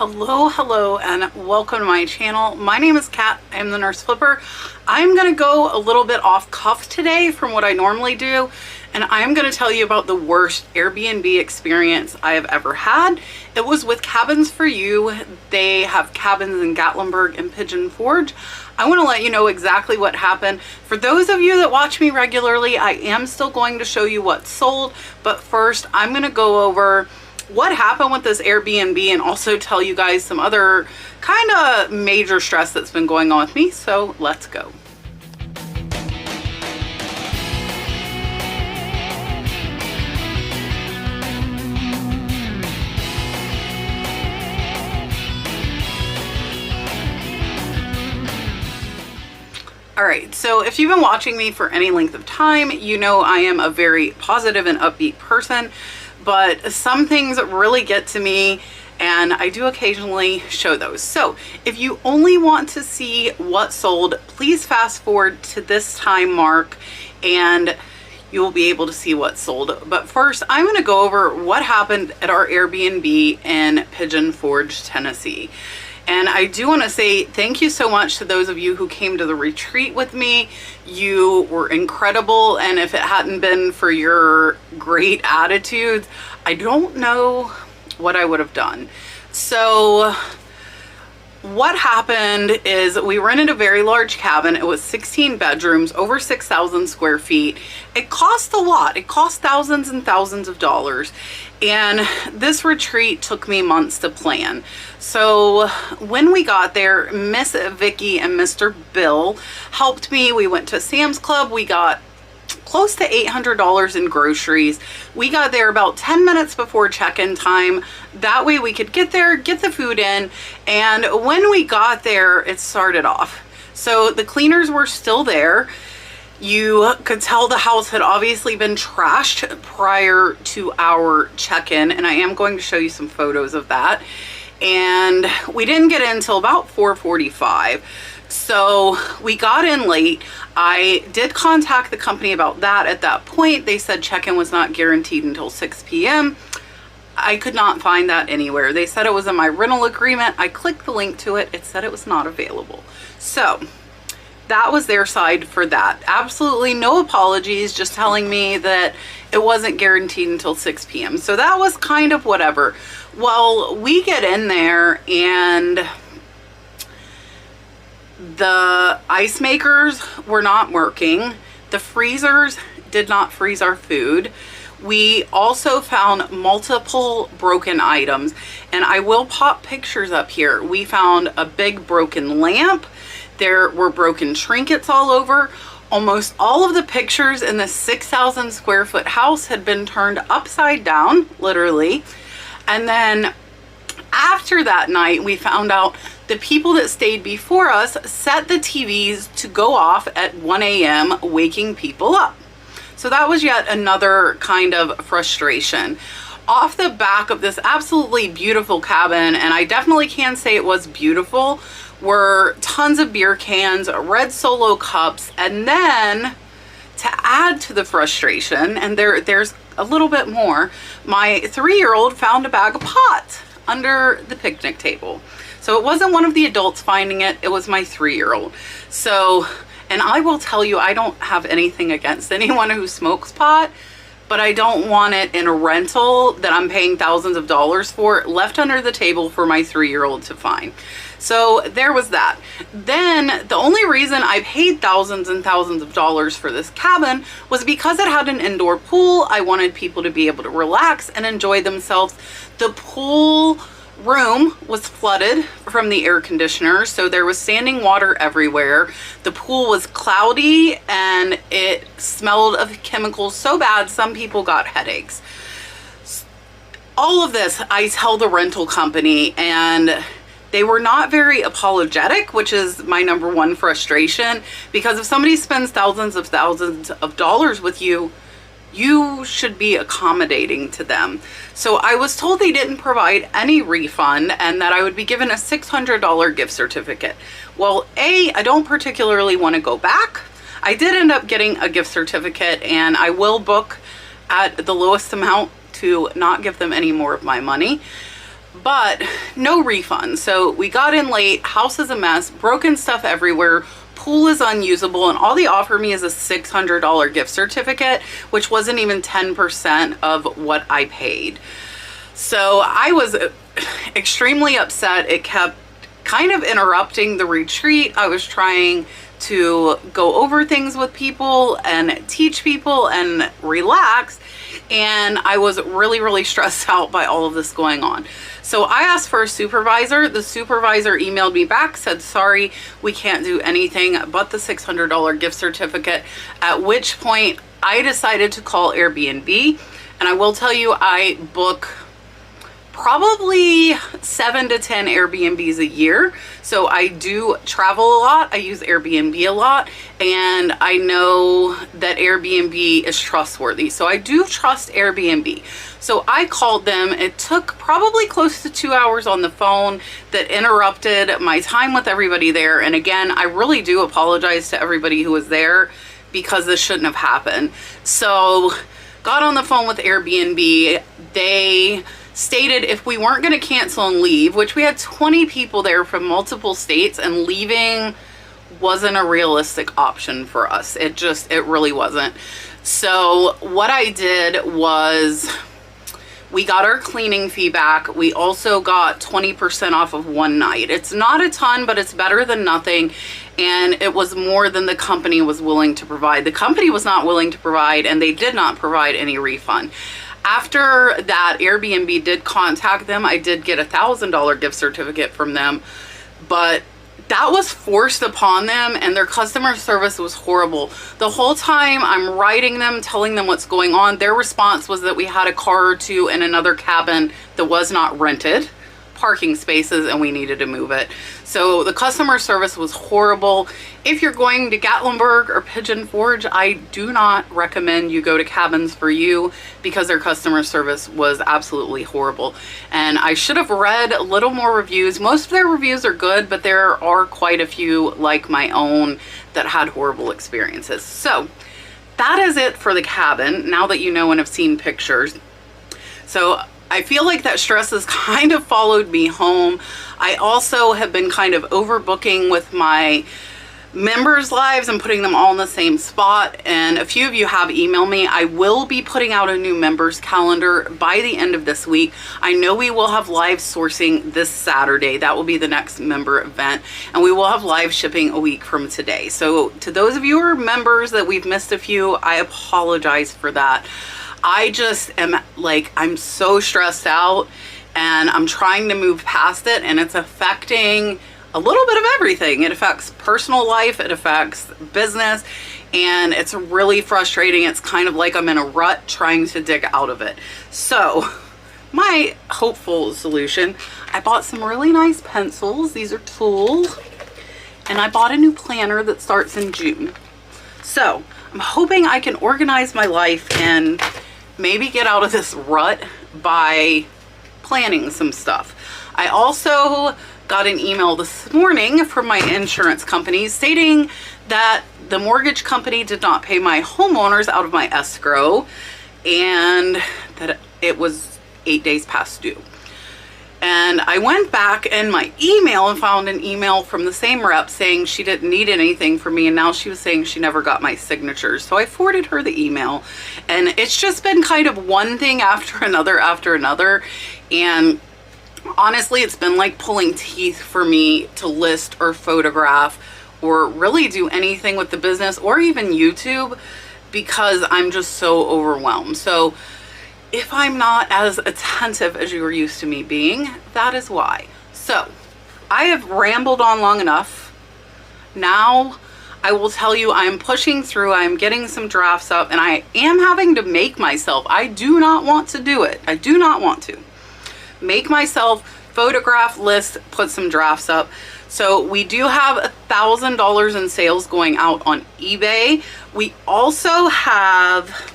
Hello, and welcome to my channel. My name is Kat. I am the Nurse Flipper. I'm going to go a little bit off cuff today from what I normally do, and I'm going to tell you about the worst Airbnb experience I have ever had. It was with Cabins for You. They have cabins in Gatlinburg and Pigeon Forge. I want to let you know exactly what happened. For those of you that watch me regularly, I am still going to show you what's sold, but first I'm going to go over what happened with this Airbnb and also tell you guys some other kind of major stress that's been going on with me. So let's go. All right, so if you've been watching me for any length of time, you know I am a very positive and upbeat person. But some things really get to me, and I do occasionally show those. So if you only want to see what sold, please fast forward to this time mark and you will be able to see what sold. But first, I'm going to go over what happened at our Airbnb in Pigeon Forge, Tennessee. And I do want to say thank you so much to those of you who came to the retreat with me. You were incredible, and if it hadn't been for your great attitudes, I don't know what I would have done. So what happened is we rented a very large cabin. It was 16 bedrooms, over 6,000 square feet. It cost a lot. It cost thousands and thousands of dollars. And this retreat took me months to plan. So when we got there, Miss Vicky and Mr. Bill helped me. We went to Sam's Club. We got close to $800 in groceries. We got there about 10 minutes before check-in time. That way we could get there, get the food in. And when we got there, it started off. So the cleaners were still there. You could tell the house had obviously been trashed prior to our check-in, and I am going to show you some photos of that. And we didn't get in until about 4:45. So we got in late. I did contact the company about that at that point. They said check-in was not guaranteed until 6 p.m. I could not find that anywhere. They said it was in my rental agreement. I clicked the link to it. It said it was not available. So that was their side for that. Absolutely no apologies, just telling me that it wasn't guaranteed until 6 p.m. So that was kind of whatever. Well, we get in there and the ice makers were not working. The freezers did not freeze our food. We also found multiple broken items, and I will pop pictures up here. We found a big broken lamp. There were broken trinkets all over. Almost all of the pictures in the 6,000 square foot house had been turned upside down, literally. And then after that night, we found out the people that stayed before us set the TVs to go off at 1 a.m., waking people up. So that was yet another kind of frustration. Off the back of this absolutely beautiful cabin, and I definitely can say it was beautiful, were tons of beer cans, red Solo cups, and then to add to the frustration, and there's a little bit more, my 3-year-old found a bag of pot under the picnic table. So it wasn't one of the adults finding it, it was my 3-year-old. So, and I will tell you, I don't have anything against anyone who smokes pot, but I don't want it in a rental that I'm paying thousands of dollars for, left under the table for my 3-year-old to find. So there was that. Then the only reason I paid thousands and thousands of dollars for this cabin was because it had an indoor pool. I wanted people to be able to relax and enjoy themselves. The pool room was flooded from the air conditioner, so there was standing water everywhere. The pool was cloudy and it smelled of chemicals so bad some people got headaches. All of this I tell the rental company, and they were not very apologetic, which is my number one frustration, because if somebody spends thousands of dollars with you, you should be accommodating to them. So I was told they didn't provide any refund and that I would be given a $600 gift certificate. Well, I don't particularly want to go back. I did end up getting a gift certificate, and I will book at the lowest amount to not give them any more of my money. but no refund. So we got in late, house is a mess, broken stuff everywhere, pool is unusable, and all they offer me is a $600 gift certificate, which wasn't even 10% of what I paid. So I was extremely upset. It kept kind of interrupting the retreat. I was trying to go over things with people and teach people and relax, and I was really stressed out by all of this going on. So I asked for a supervisor. The supervisor emailed me back, said, sorry, we can't do anything but the $600 gift certificate, at which point I decided to call Airbnb. And I will tell you, I book probably 7 to 10 Airbnbs a year. So I do travel a lot. I use Airbnb a lot, and I know that Airbnb is trustworthy. So I do trust Airbnb. So I called them. It took probably close to 2 hours on the phone. That interrupted my time with everybody there. And again, I really do apologize to everybody who was there, because this shouldn't have happened. So got on the phone with Airbnb. They stated if we weren't going to cancel and leave, which we had 20 people there from multiple states, and leaving wasn't a realistic option for us. It really wasn't. So what I did was, we got our cleaning fee back. We also got 20% off of one night. It's not a ton, but it's better than nothing. And it was more than the company was willing to provide. The company was not willing to provide, and they did not provide any refund. After that, Airbnb did contact them. I did get a $1,000 gift certificate from them, but that was forced upon them, and their customer service was horrible. The whole time I'm writing them, telling them what's going on, their response was that we had a car or two in another cabin that was not rented, parking spaces, and we needed to move it. So the customer service was horrible. If you're going to Gatlinburg or Pigeon Forge, I do not recommend you go to Cabins for You, because their customer service was absolutely horrible. And I should have read a little more reviews. Most of their reviews are good, but there are quite a few, like my own, that had horrible experiences. So that is it for the cabin, now that you know and have seen pictures. So I feel like that stress has kind of followed me home. I also have been kind of overbooking with my members' lives and putting them all in the same spot. And a few of you have emailed me. I will be putting out a new members calendar by the end of this week. I know we will have live sourcing this Saturday. That will be the next member event. And we will have live shipping a week from today. So to those of you who are members that we've missed a few, I apologize for that. I just am like, I'm so stressed out, and I'm trying to move past it, and it's affecting a little bit of everything. It affects personal life, it affects business, and it's really frustrating. It's kind of like I'm in a rut trying to dig out of it. So my hopeful solution, I bought some really nice pencils. These are tools, and I bought a new planner that starts in June. So I'm hoping I can organize my life and maybe get out of this rut by planning some stuff. I also got an email this morning from my insurance company stating that the mortgage company did not pay my homeowners out of my escrow, and that it was 8 days past due. And I went back in my email and found an email from the same rep saying she didn't need anything from me, and now she was saying she never got my signatures. So I forwarded her the email, and it's just been kind of one thing after another. And honestly, it's been like pulling teeth for me to list or photograph or really do anything with the business or even YouTube, because I'm just so overwhelmed. So if I'm not as attentive as you are used to me being, that is why. So I have rambled on long enough. Now I will tell you, I'm pushing through. I'm getting some drafts up, and I am having to make myself. I do not want to do it. I do not want to make myself photograph, list, put some drafts up. So we do have $1,000 in sales going out on eBay. We also have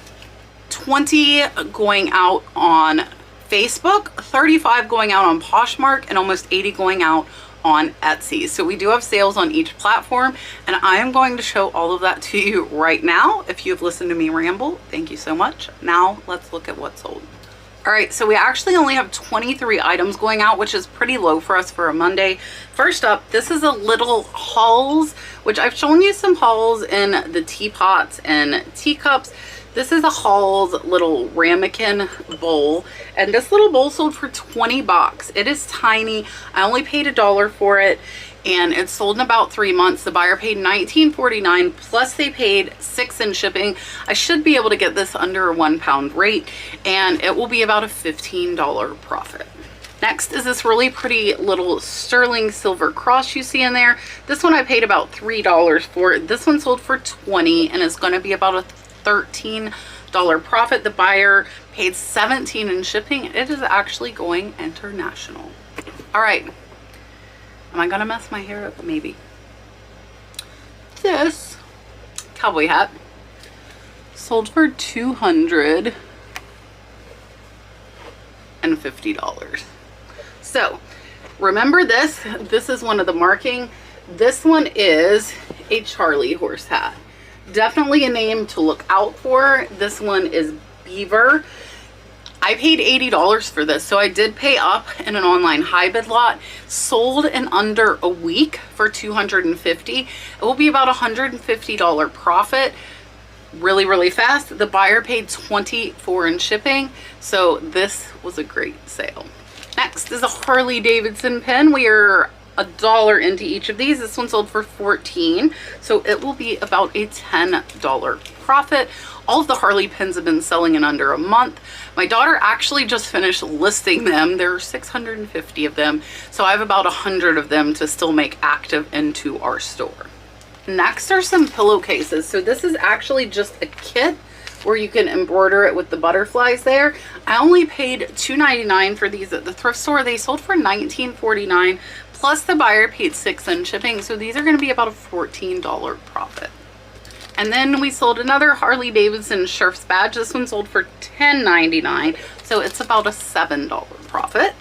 20 going out on Facebook, 35 going out on Poshmark, and almost 80 going out on Etsy. So we do have sales on each platform, and I am going to show all of that to you right now. If you've listened to me ramble, thank you so much. Now let's look at what sold. All right, so we actually only have 23 items going out, which is pretty low for us for a Monday. First up, this is a little hauls, which I've shown you some hauls in the teapots and teacups. This is a Halls little ramekin bowl, and this little bowl sold for 20 bucks. It is tiny. I only paid $1 for it, and it sold in about 3 months. The buyer paid $19.49, plus they paid $6 in shipping. I should be able to get this under a £1 rate, and it will be about a $15 profit. Next is this really pretty little sterling silver cross you see in there. This one I paid about $3 for. This one sold for 20 and is going to be about a $13 profit. The buyer paid 17 in shipping. It is actually going international. All right. Am I gonna mess my hair up? Maybe. This cowboy hat sold for $250. So remember this. This is one of the marking. This one is a Charlie horse hat. Definitely a name to look out for. This one is Beaver. I paid $80 for this, so I did pay up in an online high bid lot. Sold in under a week for $250. It will be about a $150 profit really, really fast. The buyer paid $24 in shipping, so this was a great sale. Next is a Harley Davidson pen. We are $1 into each of these. This one sold for $14, so it will be about a $10 profit. All of the Harley pens have been selling in under a month. My daughter actually just finished listing them. There are 650 of them, so I have about 100 of them to still make active into our store. Next are some pillowcases. So this is actually just a kit where you can embroider it with the butterflies there. I only paid $2.99 for these at the thrift store. They sold for $19.49, plus the buyer paid $6 in shipping, so these are going to be about a $14 profit. And then we sold another Harley Davidson Sheriff's badge. This one sold for $10.99, so it's about a $7 profit.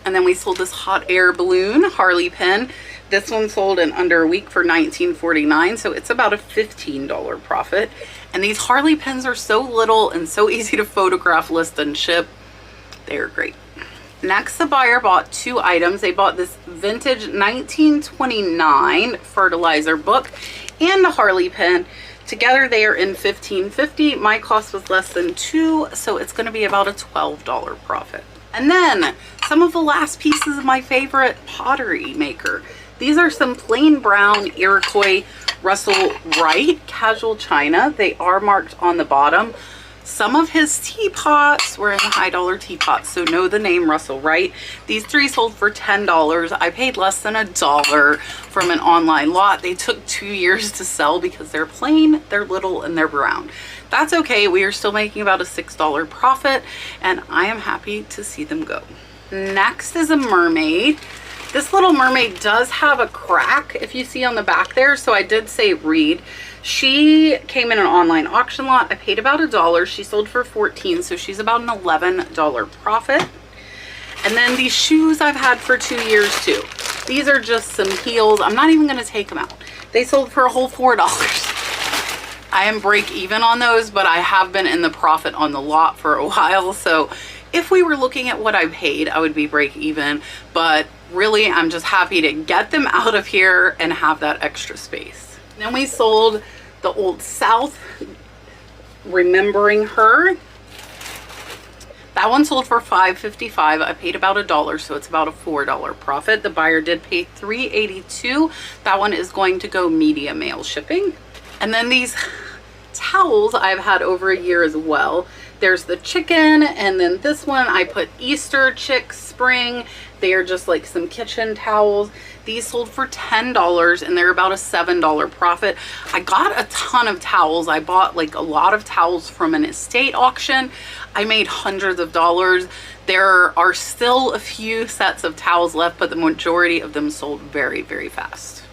And then we sold this hot air balloon Harley pen. This one sold in under a week for $19.49, so it's about a $15 profit. And these Harley pens are so little and so easy to photograph, list, and ship. They are great. Next, the buyer bought 2 items. They bought this vintage 1929 fertilizer book and the Harley pen. Together they are in $15.50. My cost was less than $2, so it's going to be about a $12 profit. And then some of the last pieces of my favorite pottery maker. These are some plain brown Iroquois Russell Wright casual china. They are marked on the bottom. Some of his teapots were in the high dollar teapots, so know the name Russell Wright. These 3 sold for $10. I paid less than $1 from an online lot. They took 2 years to sell because they're plain, they're little, and they're brown. That's okay. We are still making about a $6 profit, and I am happy to see them go. Next is a mermaid. This little mermaid does have a crack, if you see on the back there, so I did say read. She came in an online auction lot. I paid about $1. She sold for $14, so she's about an $11 profit. And then these shoes I've had for 2 years too. These are just some heels. I'm not even gonna take them out. They sold for a whole $4. I am break even on those, but I have been in the profit on the lot for a while, so if we were looking at what I paid, I would be break even, but really I'm just happy to get them out of here and have that extra space. Then we sold the Old South Remembering Her. That one sold for $5.55. I paid about $1, so it's about a $4 profit. The buyer did pay $3.82. That one is going to go media mail shipping. And then these towels I've had over a year as well. There's the chicken, and then this one I put Easter chick spring. They are just like some kitchen towels. These sold for $10 and they're about a $7 profit. I got a ton of towels. I bought like a lot of towels from an estate auction. I made hundreds of dollars. There are still a few sets of towels left, but the majority of them sold very, very fast.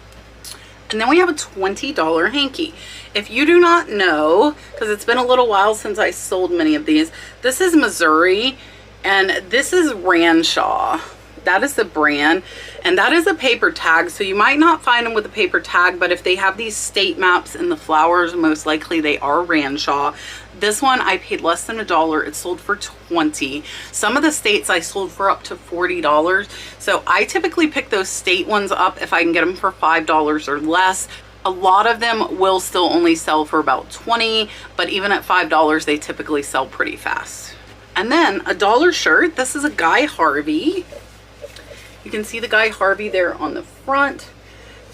And then we have a $20 hanky. If you do not know, because it's been a little while since I sold many of these, this is Missouri and this is Ranshaw. That is the brand, and that is a paper tag, so you might not find them with a paper tag, but if they have these state maps and the flowers, most likely they are Ranshaw. This one I paid less than $1. It sold for $20. Some of the states I sold for up to $40. So I typically pick those state ones up if I can get them for $5 or less. A lot of them will still only sell for about $20, but even at $5, they typically sell pretty fast. And then a dollar shirt. This is a Guy Harvey. You can see the Guy Harvey there on the front.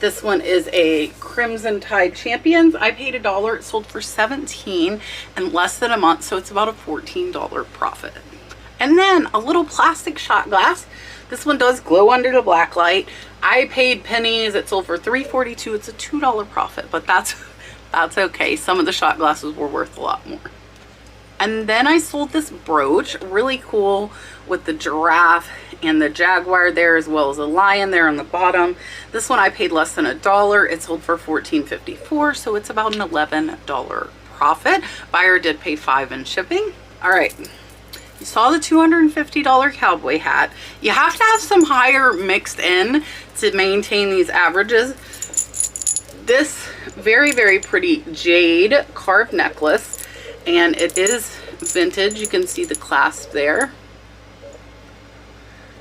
This one is a Crimson Tide Champions. I paid $1. It sold for $17 in less than a month, so it's about a $14 profit. And then a little plastic shot glass. This one does glow under the black light. I paid pennies. It sold for $3.42. It's a $2 profit, but that's okay. Some of the shot glasses were worth a lot more. And then I sold this brooch, really cool, with the giraffe and the jaguar there, as well as a lion there on the bottom. This one I paid less than $1. It sold for $14.54, so it's about an $11 profit. Buyer did pay $5 in shipping. All right, you saw the $250 cowboy hat. You have to have some higher mixed in to maintain these averages. This very, very pretty jade carved necklace, and it is vintage. You can see the clasp there.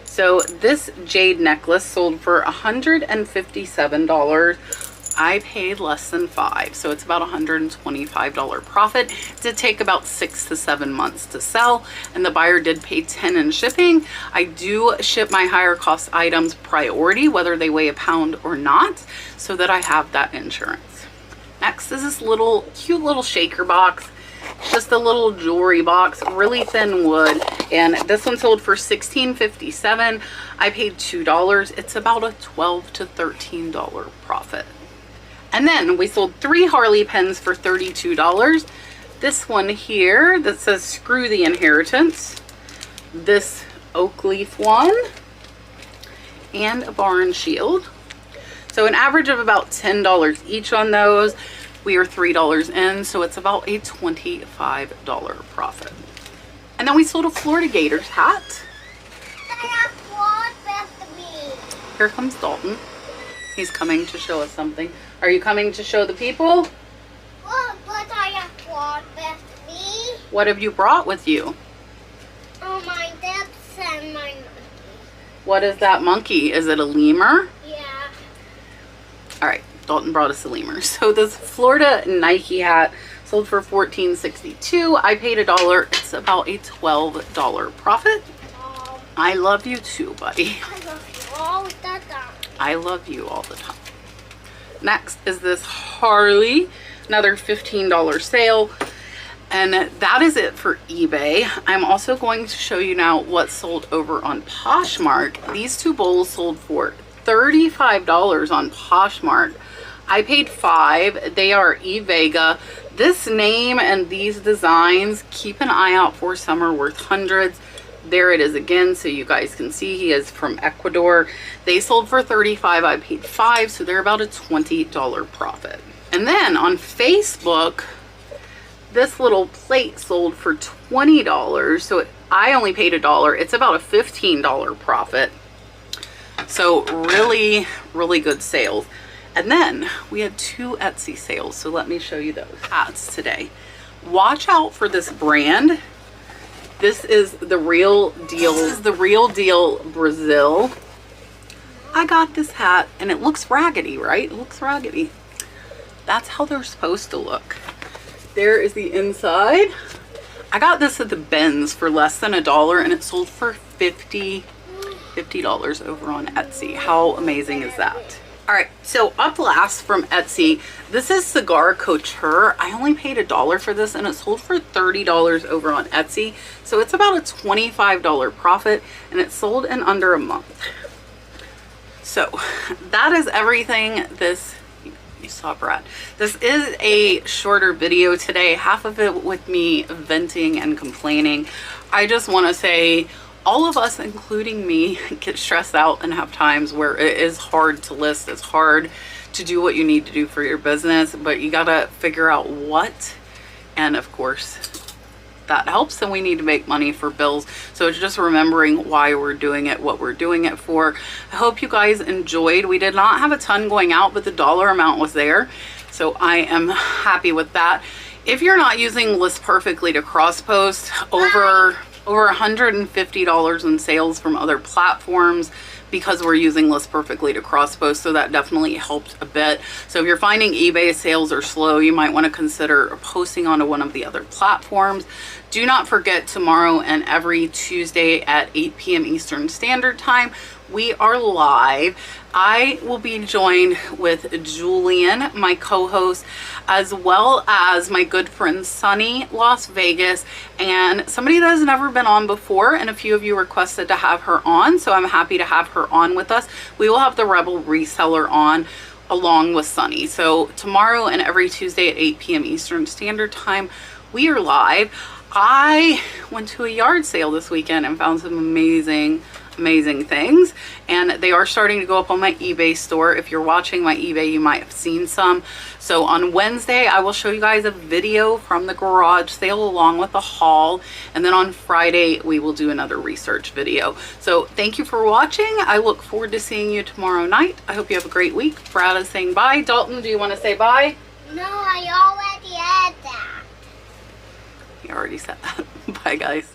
So this jade necklace sold for $157. I paid less than $5, so it's about $125 profit. It did take about 6 to 7 months to sell, and the buyer did pay $10 in shipping. I do ship my higher cost items priority, whether they weigh a pound or not, so that I have that insurance. Next is this little cute little shaker box. It's just a little jewelry box, really thin wood, and this one sold for $16.57. I paid $2. It's about a $12 to $13 profit. And then we sold 3 Harley pens for $32. This one here that says Screw the Inheritance, this oak leaf one, and a barn shield. So an average of about $10 each on those. We are $3 in, so it's about a $25 profit. And then we sold a Florida Gators hat. Here comes Dalton. He's coming to show us something. Are you coming to show the people? What have you brought with you? Oh, my dad's and my monkey. What is that monkey? Is it a lemur? Yeah. All right, Dalton brought us a lemur. So this Florida Nike hat sold for $14.62. I paid $1. It's about a $12 profit. I love you too, buddy. I love you all the time. I love you all the time. Next is this Harley, another $15 sale. And that is it for eBay. I'm also going to show you now what sold over on Poshmark. These two bowls sold for $35 on Poshmark. I paid $5. They are E-Vega. This name and these designs, keep an eye out for. Some are worth hundreds. There it is again, so you guys can see he is from Ecuador. They sold for $35. I paid $5, so they're about a $20 profit. And then on Facebook, this little plate sold for $20, so I only paid $1. It's about a $15 profit. So really, really good sales. And then we had 2 Etsy sales, so let me show you those hats today. Watch out for this brand. This is the real deal. This is the real deal Brazil. I got this hat and it looks raggedy, right? It looks raggedy. That's how they're supposed to look. There is the inside. I got this at the Benz for less than $1 and it sold for $50 over on Etsy. How amazing is that? All right, so up last from Etsy, this is Cigar Couture. I only paid $1 for this and it sold for $30 over on Etsy. So it's about a $25 profit and it sold in under a month. So that is everything you saw Brad. This is a shorter video today, half of it with me venting and complaining. I just want to say all of us, including me, get stressed out and have times where it is hard to list. It's hard to do what you need to do for your business, but you gotta figure out what, and of course, that helps, and we need to make money for bills. So it's just remembering why we're doing it, what we're doing it for. I hope you guys enjoyed. We did not have a ton going out, but the dollar amount was there. So I am happy with that. If you're not using List Perfectly to cross post, over $150 in sales from other platforms because we're using List Perfectly to cross post, so that definitely helped a bit. So if you're finding eBay sales are slow, you might want to consider posting onto one of the other platforms. Do not forget, tomorrow and every Tuesday at 8 p.m. Eastern Standard Time, we are live. I will be joined with Julian, my co-host, as well as my good friend Sunny, Las Vegas, and somebody that has never been on before, and a few of you requested to have her on, so I'm happy to have her on with us. We will have the Rebel reseller on along with Sunny. So tomorrow and every Tuesday at 8 p.m. Eastern Standard Time, we are live. I went to a yard sale this weekend and found some amazing things, and they are starting to go up on my eBay store. If you're watching my eBay, you might have seen some. So on Wednesday, I will show you guys a video from the garage sale along with the haul, and then on Friday we will do another research video. So thank you for watching. I look forward to seeing you tomorrow night. I hope you have a great week. Brad is saying bye. Dalton, do you want to say bye? No, I already had that. He already said that. Bye guys.